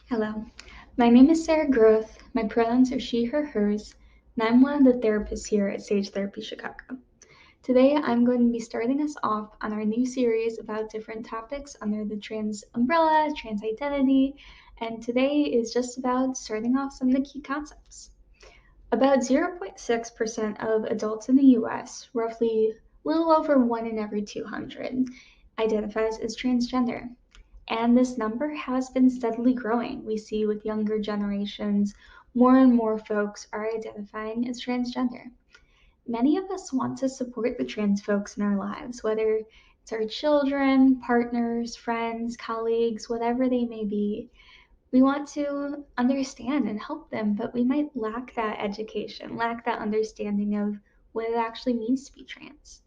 Hello, my name is Sarah Groth. My pronouns are she, her, hers, and I'm one of the therapists here at Sage Therapy Chicago. Today, I'm going to be starting us off on our new series about different topics under the trans umbrella, trans identity, and today is just about starting off some of the key concepts. About 0.6% of adults in the US, roughly a little over 1 in every 200, identifies as transgender. And this number has been steadily growing. We see with younger generations, more and more folks are identifying as transgender. Many of us want to support the trans folks in our lives, whether it's our children, partners, friends, colleagues, whatever they may be. We want to understand and help them, but we might lack that education, lack that understanding of what it actually means to be trans.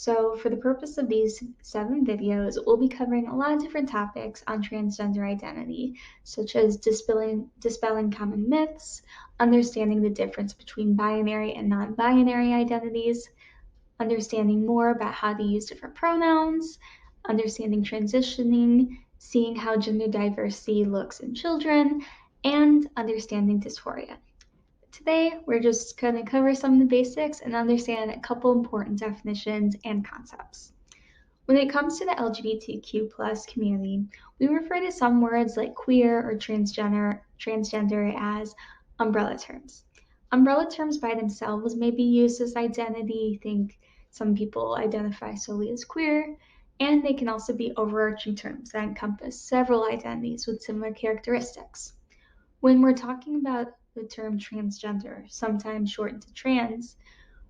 So, for the purpose of these 7 videos, we'll be covering a lot of different topics on transgender identity, such as dispelling common myths, understanding the difference between binary and non binary identities, understanding more about how to use different pronouns, understanding transitioning, seeing how gender diversity looks in children, and understanding dysphoria. Today, we're just going to cover some of the basics and understand a couple important definitions and concepts. When it comes to the LGBTQ plus community, we refer to some words like queer or transgender as umbrella terms. Umbrella terms by themselves may be used as identity. Think some people identify solely as queer, and they can also be overarching terms that encompass several identities with similar characteristics. When we're talking about the term transgender, sometimes shortened to trans,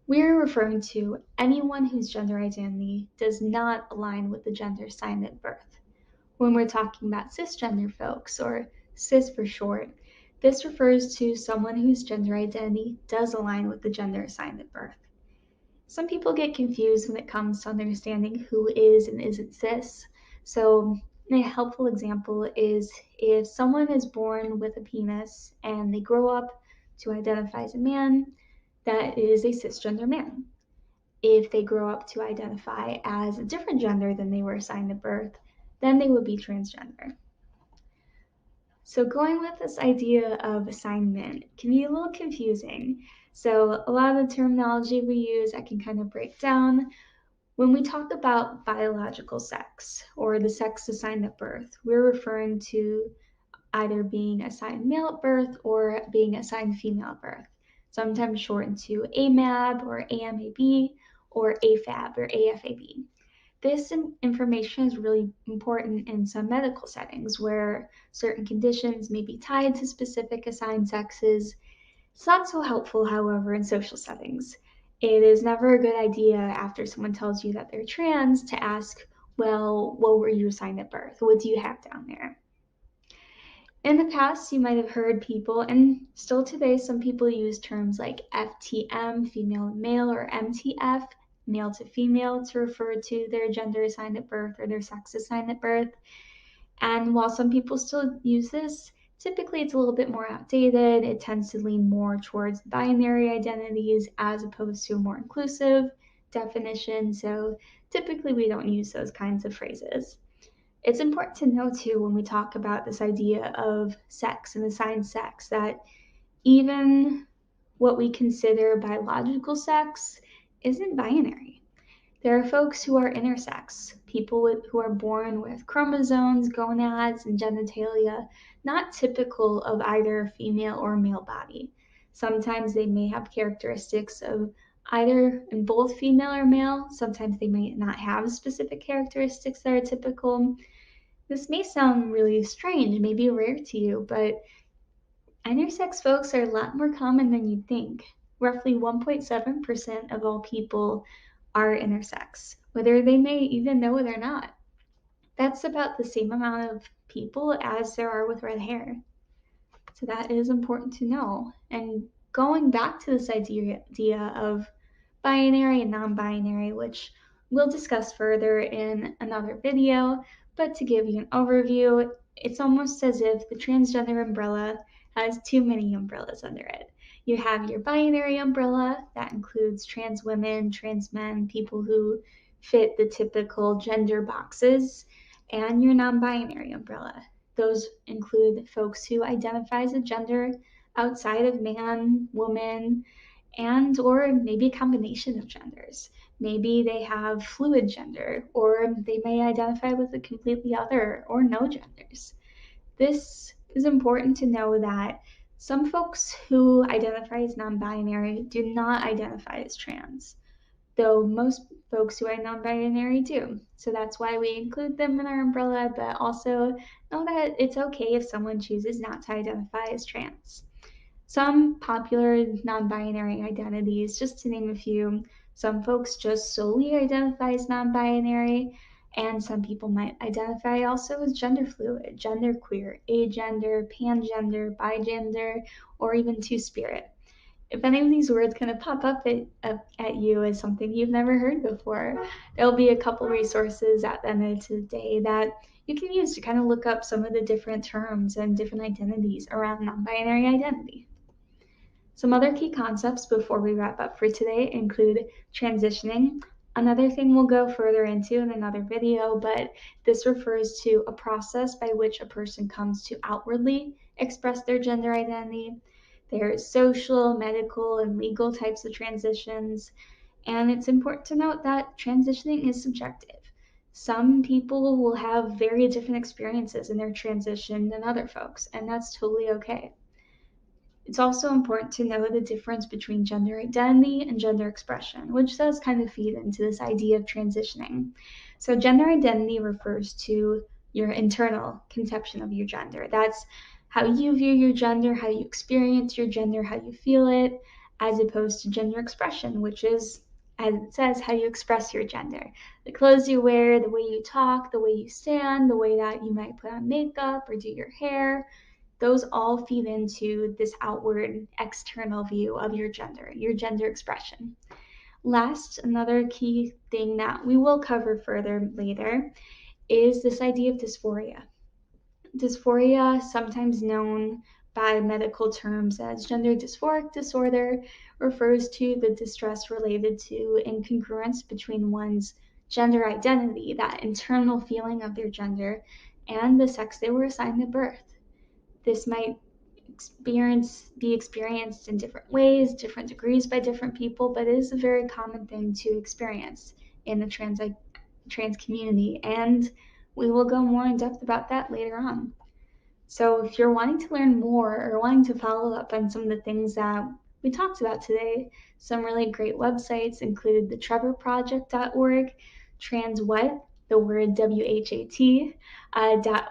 we're referring to anyone whose gender identity does not align with the gender assigned at birth. When we're talking about cisgender folks, or cis for short, this refers to someone whose gender identity does align with the gender assigned at birth. Some people get confused when it comes to understanding who is and isn't cis. So, a helpful example is if someone is born with a penis and they grow up to identify as a man, that is a cisgender man. If they grow up to identify as a different gender than they were assigned at birth, then they would be transgender. So going with this idea of assignment can be a little confusing. So a lot of the terminology we use I can kind of break down. When we talk about biological sex or the sex assigned at birth, we're referring to either being assigned male at birth or being assigned female at birth, sometimes shortened to AMAB or AMAB or AFAB or AFAB. This information is really important in some medical settings where certain conditions may be tied to specific assigned sexes. It's not so helpful, however, in social settings. It is never a good idea after someone tells you that they're trans to ask, well, what were you assigned at birth? What do you have down there? In the past, you might have heard people, and still today, some people use terms like FTM, female to male, or MTF, male to female, to refer to their gender assigned at birth or their sex assigned at birth. And while some people still use this, typically it's a little bit more outdated. It tends to lean more towards binary identities as opposed to a more inclusive definition. So typically we don't use those kinds of phrases. It's important to know too when we talk about this idea of sex and assigned sex that even what we consider biological sex isn't binary. There are folks who are intersex, who are born with chromosomes, gonads, and genitalia not typical of either a female or male body. Sometimes they may have characteristics of either in both female or male. Sometimes they may not have specific characteristics that are typical. This may sound really strange, maybe rare to you, but intersex folks are a lot more common than you'd think. Roughly 1.7% of all people are intersex, whether they may even know it or not. That's about the same amount of people as there are with red hair. So that is important to know. And going back to this idea of binary and non-binary, which we'll discuss further in another video, but to give you an overview, it's almost as if the transgender umbrella has too many umbrellas under it. You have your binary umbrella that includes trans women, trans men, people who fit the typical gender boxes, and your non-binary umbrella Those include folks who identify as a gender outside of man, woman, and or maybe a combination of genders. Maybe they have fluid gender, or they may identify with a completely other or no genders. This is important to know that some folks who identify as non binary do not identify as trans, though most folks who are non binary do. So that's why we include them in our umbrella, but also know that it's okay if someone chooses not to identify as trans. Some popular non binary identities, just to name a few, some folks just solely identify as non binary, and some people might identify also as gender fluid, genderqueer, agender, pangender, bigender, or two two-spirit. If any of these words kind of pop up at you as something you've never heard before, there'll be a couple resources at the end of today that you can use to kind of look up some of the different terms and different identities around non binary identity. Some other key concepts before we wrap up for today include transitioning. Another thing we'll go further into in another video, but this refers to a process by which a person comes to outwardly express their gender identity. There's social, medical, and legal types of transitions, and it's important to note that transitioning is subjective. Some people will have very different experiences in their transition than other folks, and that's totally okay. It's also important to know the difference between gender identity and gender expression, which does kind of feed into this idea of transitioning. So, gender identity refers to your internal conception of your gender. That's how you view your gender, how you experience your gender, how you feel it, as opposed to gender expression, which is, as it says, how you express your gender. The clothes you wear, the way you talk, the way you stand, the way that you might put on makeup or do your hair, those all feed into this outward external view of your gender expression. Last, another key thing that we will cover further later is this idea of dysphoria. Dysphoria, sometimes known by medical terms as gender dysphoric disorder, refers to the distress related to incongruence between one's gender identity, that internal feeling of their gender, and the sex they were assigned at birth. This might be experienced in different ways, different degrees by different people, but it is a very common thing to experience in the trans community, and we will go more in depth about that later on. So if you're wanting to learn more or wanting to follow up on some of the things that we talked about today, some really great websites include the trevorproject.org, transwhat, the word WHAT,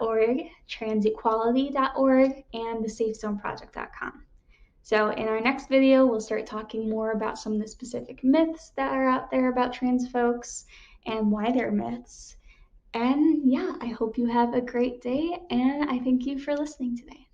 .org, transequality.org, and thesafezoneproject.com. So in our next video, we'll start talking more about some of the specific myths that are out there about trans folks and why they're myths. And yeah, I hope you have a great day, and I thank you for listening today.